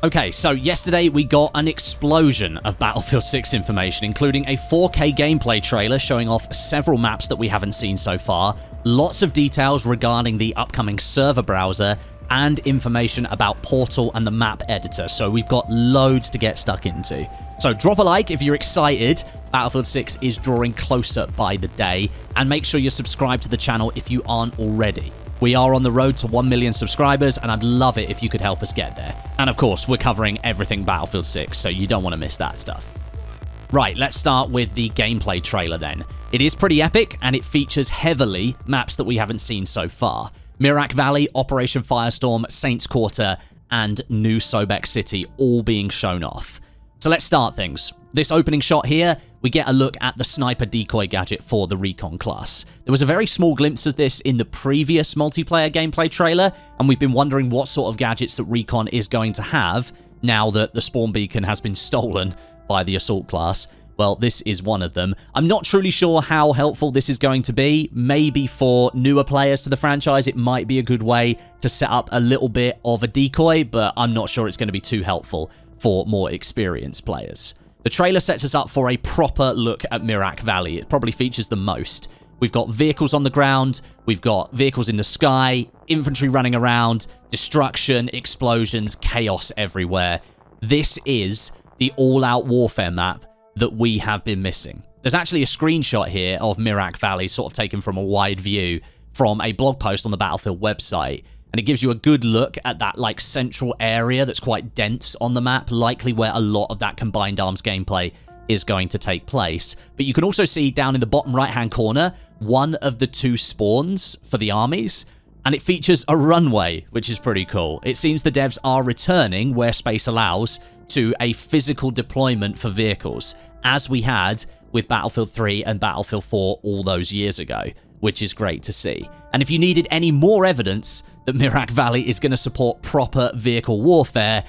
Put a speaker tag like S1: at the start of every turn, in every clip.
S1: Okay, so yesterday we got an explosion of Battlefield 6 information, including a 4K gameplay trailer showing off several maps that we haven't seen so far, lots of details regarding the upcoming server browser, and information about Portal and the map editor, so we've got loads to get stuck into. So drop a like if you're excited. Battlefield 6 is drawing closer by the day, and make sure you're subscribed to the channel if you aren't already. We are on the road to 1 million subscribers, and I'd love it if you could help us get there. And of course, we're covering everything Battlefield 6, so you don't want to miss that stuff. Right, let's start with the gameplay trailer then. It is pretty epic, and it features heavily maps that we haven't seen so far. Mira Valley, Operation Firestorm, Saints Quarter, and New Sobeck City all being shown off. So let's start things. This opening shot here, we get a look at the sniper decoy gadget for the Recon class. There was a very small glimpse of this in the previous multiplayer gameplay trailer, and we've been wondering what sort of gadgets that Recon is going to have now that the spawn beacon has been stolen by the assault class. Well, this is one of them. I'm not truly sure how helpful this is going to be. Maybe for newer players to the franchise, it might be a good way to set up a little bit of a decoy, but I'm not sure it's going to be too helpful for more experienced players. The trailer sets us up for a proper look at Mira Valley. It probably features the most. We've got vehicles on the ground, we've got vehicles in the sky, infantry running around, destruction, explosions, chaos everywhere. This is the all-out warfare map that we have been missing. There's actually a screenshot here of Mira Valley, sort of taken from a wide view from a blog post on the Battlefield website. And it gives you a good look at that like central area that's quite dense on the map, likely where a lot of that combined arms gameplay is going to take place. But you can also see down in the bottom right-hand corner, one of the two spawns for the armies, and it features a runway, which is pretty cool. It seems the devs are returning, where space allows, to a physical deployment for vehicles, as we had with Battlefield 3 and Battlefield 4 all those years ago, which is great to see. And if you needed any more evidence that Mira Valley is going to support proper vehicle warfare,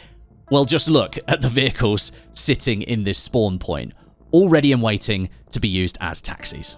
S1: well, just look at the vehicles sitting in this spawn point, all ready and waiting to be used as taxis.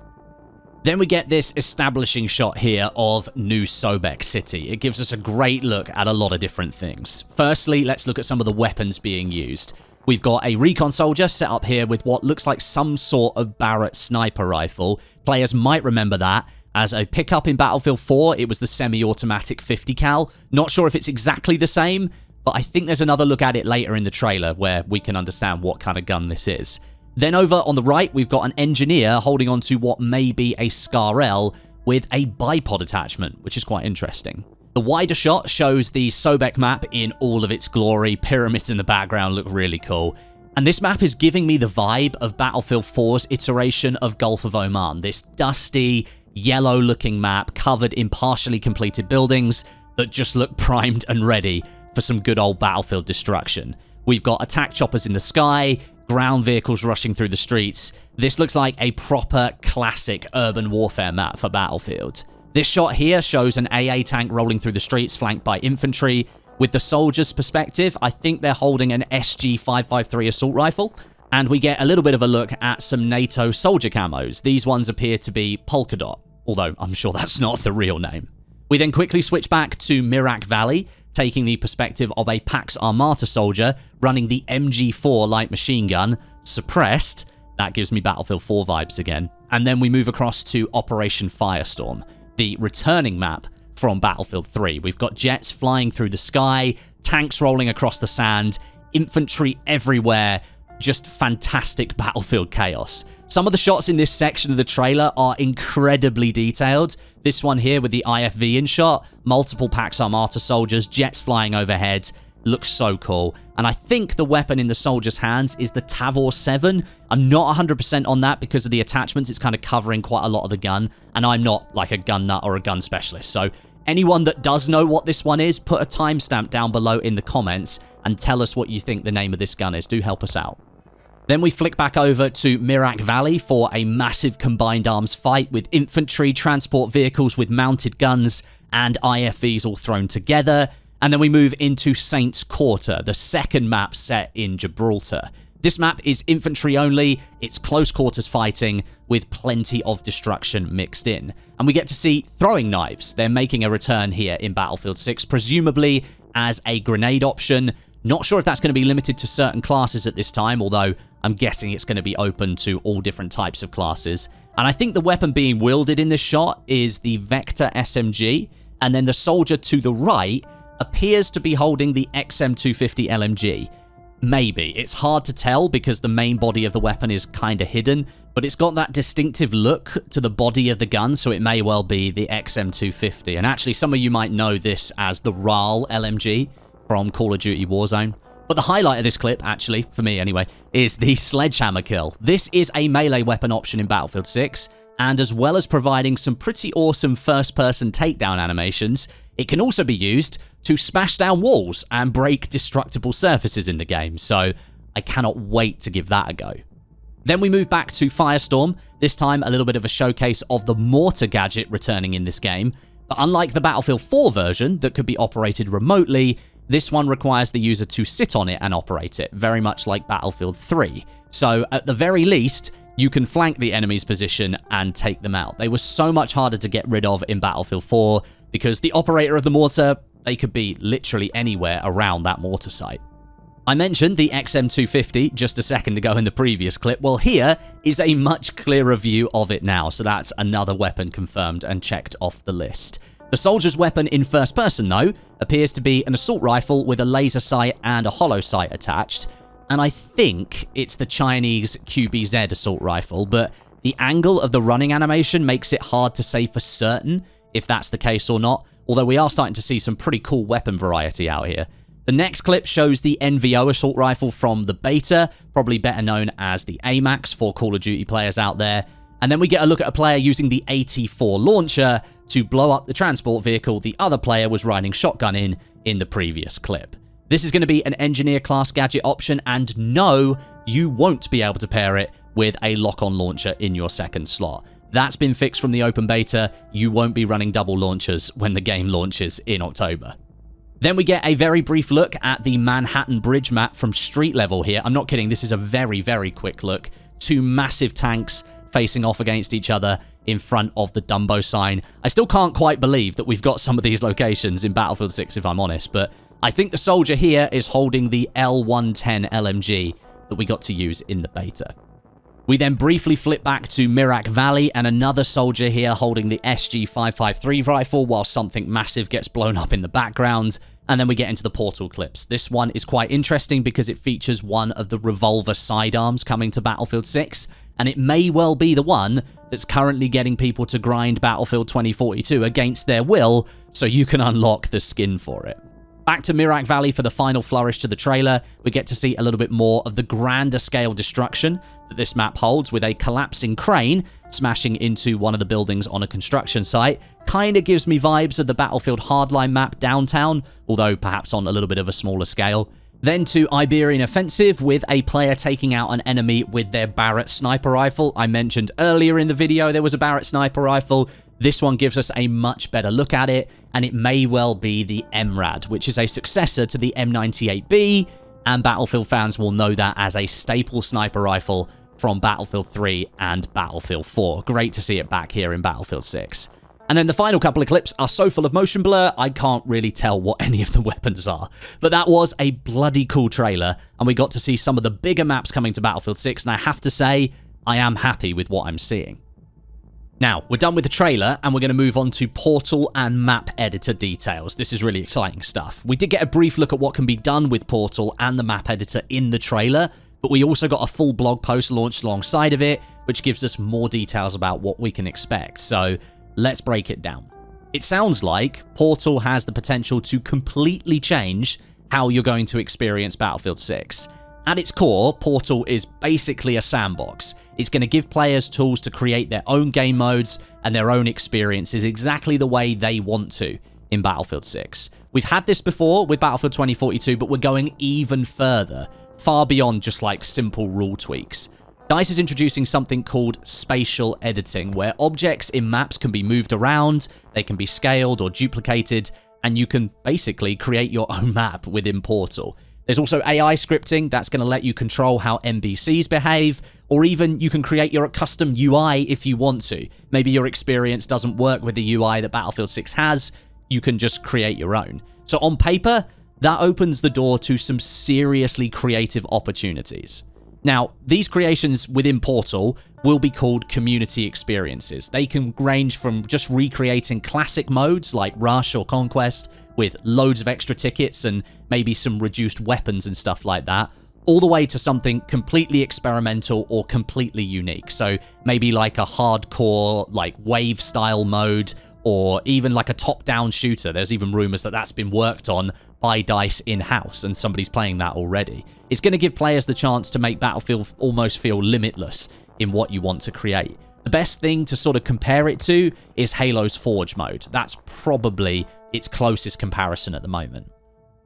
S1: Then we get this establishing shot here of New Sobeck City. It gives us a great look at a lot of different things. Firstly, let's look at some of the weapons being used. We've got a recon soldier set up here with what looks like some sort of Barrett sniper rifle. Players might remember that as a pickup in Battlefield 4. It was the semi-automatic 50 cal. Not sure if it's exactly the same, but I think there's another look at it later in the trailer where we can understand what kind of gun this is. Then over on the right, we've got an engineer holding onto what may be a Scar-L with a bipod attachment, which is quite interesting. The wider shot shows the Sobeck map in all of its glory. Pyramids in the background look really cool. And this map is giving me the vibe of Battlefield 4's iteration of Gulf of Oman. This dusty, yellow-looking map covered in partially completed buildings that just look primed and ready for some good old Battlefield destruction. We've got attack choppers in the sky, ground vehicles rushing through the streets. This looks like a proper classic urban warfare map for Battlefield. This shot here shows an AA tank rolling through the streets flanked by infantry. With the soldier's perspective, I think they're holding an SG-553 assault rifle. And we get a little bit of a look at some NATO soldier camos. These ones appear to be polka dot, although I'm sure that's not the real name. We then quickly switch back to Mira Valley, taking the perspective of a Pax Armata soldier running the MG4 light machine gun, suppressed. That gives me Battlefield 4 vibes again. And then we move across to Operation Firestorm, the returning map from Battlefield 3. We've got jets flying through the sky, tanks rolling across the sand, infantry everywhere, just fantastic Battlefield chaos. Some of the shots in this section of the trailer are incredibly detailed. This one here with the IFV in shot, multiple Pax Armata soldiers, jets flying overhead, looks so cool. And I think the weapon in the soldier's hands is the Tavor 7. I'm not 100% on that because of the attachments. It's kind of covering quite a lot of the gun, and I'm not like a gun nut or a gun specialist. So anyone that does know what this one is, put a timestamp down below in the comments and tell us what you think the name of this gun is. Do help us out. Then we flick back over to Mira Valley for a massive combined arms fight with infantry, transport vehicles with mounted guns, and IFVs all thrown together. And then we move into Saints Quarter, the second map set in Gibraltar. This map is infantry only, it's close quarters fighting with plenty of destruction mixed in. And we get to see throwing knives. They're making a return here in Battlefield 6, presumably as a grenade option. Not sure if that's going to be limited to certain classes at this time, although I'm guessing it's going to be open to all different types of classes. And I think the weapon being wielded in this shot is the Vector SMG, and then the soldier to the right appears to be holding the XM250 LMG. Maybe. It's hard to tell because the main body of the weapon is kind of hidden, but it's got that distinctive look to the body of the gun, so it may well be the XM250. And actually, some of you might know this as the RAL LMG from Call of Duty Warzone. But the highlight of this clip, actually, for me anyway, is the sledgehammer kill. This is a melee weapon option in Battlefield 6, and as well as providing some pretty awesome first-person takedown animations, it can also be used to smash down walls and break destructible surfaces in the game, so I cannot wait to give that a go. Then we move back to Firestorm, this time a little bit of a showcase of the mortar gadget returning in this game, but unlike the Battlefield 4 version that could be operated remotely, this one requires the user to sit on it and operate it, very much like Battlefield 3. So at the very least, you can flank the enemy's position and take them out. They were so much harder to get rid of in Battlefield 4 because the operator of the mortar, they could be literally anywhere around that mortar site. I mentioned the XM250 just a second ago in the previous clip. Well, here is a much clearer view of it now, so that's another weapon confirmed and checked off the list. The soldier's weapon in first person, though, appears to be an assault rifle with a laser sight and a hollow sight attached, and I think it's the Chinese QBZ assault rifle, but the angle of the running animation makes it hard to say for certain if that's the case or not, although we are starting to see some pretty cool weapon variety out here. The next clip shows the NVO assault rifle from the beta, probably better known as the AMAX for Call of Duty players out there. And then we get a look at a player using the AT-4 launcher to blow up the transport vehicle the other player was riding shotgun in the previous clip. This is going to be an engineer class gadget option, and no, you won't be able to pair it with a lock-on launcher in your second slot. That's been fixed from the open beta. You won't be running double launchers when the game launches in October. Then we get a very brief look at the Manhattan Bridge map from street level here. I'm not kidding, this is a very, very quick look. Two massive tanks facing off against each other in front of the Dumbo sign. I still can't quite believe that we've got some of these locations in Battlefield 6, if I'm honest, but I think the soldier here is holding the L110 LMG that we got to use in the beta. We then briefly flip back to Mira Valley, and another soldier here holding the SG-553 rifle while something massive gets blown up in the background. And then we get into the Portal clips. This one is quite interesting because it features one of the revolver sidearms coming to Battlefield 6, and it may well be the one that's currently getting people to grind Battlefield 2042 against their will so you can unlock the skin for it. Back to Mira Valley for the final flourish to the trailer. We get to see a little bit more of the grander scale destruction that this map holds, with a collapsing crane smashing into one of the buildings on a construction site. Kinda gives me vibes of the Battlefield Hardline map downtown, although perhaps on a little bit of a smaller scale. Then to Iberian Offensive, with a player taking out an enemy with their Barrett sniper rifle. I mentioned earlier in the video there was a Barrett sniper rifle. This one gives us a much better look at it, and it may well be the MRAD, which is a successor to the M98B, and Battlefield fans will know that as a staple sniper rifle from Battlefield 3 and Battlefield 4. Great to see it back here in Battlefield 6. And then the final couple of clips are so full of motion blur, I can't really tell what any of the weapons are. But that was a bloody cool trailer, and we got to see some of the bigger maps coming to Battlefield 6, and I have to say, I am happy with what I'm seeing. Now, we're done with the trailer, and we're going to move on to Portal and map editor details. This is really exciting stuff. We did get a brief look at what can be done with Portal and the map editor in the trailer, but we also got a full blog post launched alongside of it, which gives us more details about what we can expect. So let's break it down. It sounds like Portal has the potential to completely change how you're going to experience Battlefield 6. At its core, Portal is basically a sandbox. It's going to give players tools to create their own game modes and their own experiences exactly the way they want to in Battlefield 6. We've had this before with Battlefield 2042, but we're going even further, far beyond just like simple rule tweaks. DICE is introducing something called spatial editing, where objects in maps can be moved around, they can be scaled or duplicated, and you can basically create your own map within Portal. There's also AI scripting that's going to let you control how NPCs behave, or even you can create your custom UI if you want to. Maybe your experience doesn't work with the UI that Battlefield 6 has, you can just create your own. So on paper, that opens the door to some seriously creative opportunities. Now, these creations within Portal will be called community experiences. They can range from just recreating classic modes like Rush or Conquest with loads of extra tickets and maybe some reduced weapons and stuff like that, all the way to something completely experimental or completely unique. So maybe like a hardcore, like wave-style mode, or even like a top-down shooter. There's even rumors that that's been worked on by DICE in-house, and somebody's playing that already. It's going to give players the chance to make Battlefield almost feel limitless in what you want to create. The best thing to sort of compare it to is Halo's Forge mode. That's probably its closest comparison at the moment.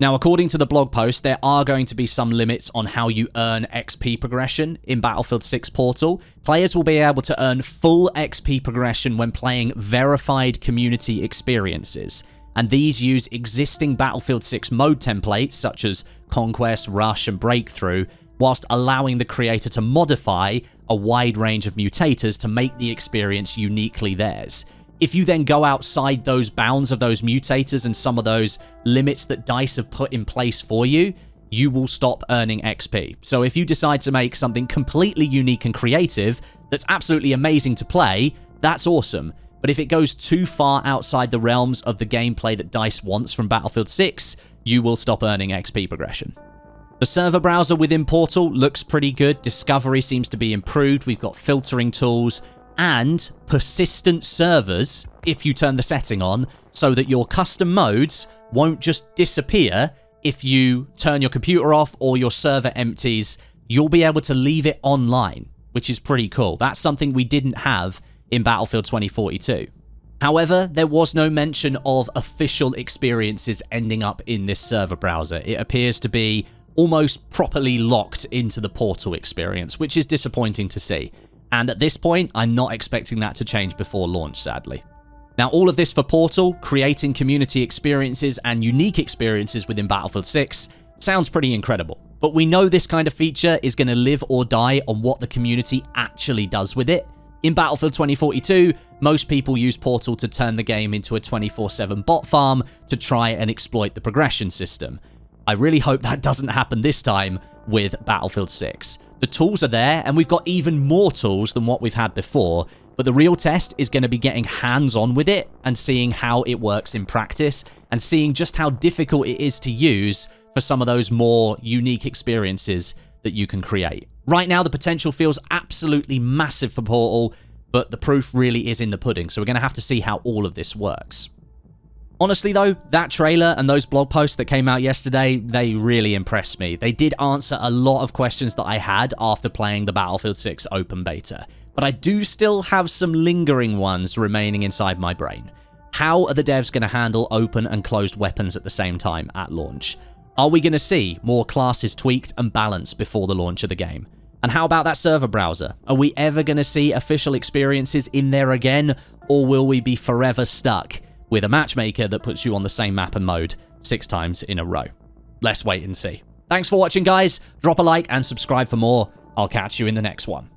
S1: Now, according to the blog post, there are going to be some limits on how you earn XP progression in Battlefield 6 Portal. Players will be able to earn full XP progression when playing verified community experiences, and these use existing Battlefield 6 mode templates such as Conquest, Rush, and Breakthrough, whilst allowing the creator to modify a wide range of mutators to make the experience uniquely theirs. If you then go outside those bounds of those mutators and some of those limits that DICE have put in place for you, you will stop earning XP. So if you decide to make something completely unique and creative that's absolutely amazing to play, that's awesome. But if it goes too far outside the realms of the gameplay that DICE wants from Battlefield 6, you will stop earning XP progression. The server browser within Portal looks pretty good. Discovery seems to be improved. We've got filtering tools and persistent servers if you turn the setting on, so that your custom modes won't just disappear if you turn your computer off or your server empties. You'll be able to leave it online, which is pretty cool. That's something we didn't have in Battlefield 2042. However, there was no mention of official experiences ending up in this server browser. It appears to be almost properly locked into the Portal experience, which is disappointing to see. And at this point, I'm not expecting that to change before launch, sadly. Now, all of this for Portal, creating community experiences and unique experiences within Battlefield 6, sounds pretty incredible. But we know this kind of feature is going to live or die on what the community actually does with it. In Battlefield 2042, most people use Portal to turn the game into a 24/7 bot farm to try and exploit the progression system. I really hope that doesn't happen this time with Battlefield 6. The tools are there, and we've got even more tools than what we've had before, but the real test is going to be getting hands-on with it and seeing how it works in practice, and seeing just how difficult it is to use for some of those more unique experiences that you can create. Right now, the potential feels absolutely massive for Portal, but the proof really is in the pudding, so we're going to have to see how all of this works. Honestly though, that trailer and those blog posts that came out yesterday, they really impressed me. They did answer a lot of questions that I had after playing the Battlefield 6 open beta, but I do still have some lingering ones remaining inside my brain. How are the devs going to handle open and closed weapons at the same time at launch? Are we going to see more classes tweaked and balanced before the launch of the game? And how about that server browser? Are we ever going to see official experiences in there again, or will we be forever stuck with a matchmaker that puts you on the same map and mode 6 times in a row? Let's wait and see. Thanks for watching, guys. Drop a like and subscribe for more. I'll catch you in the next one.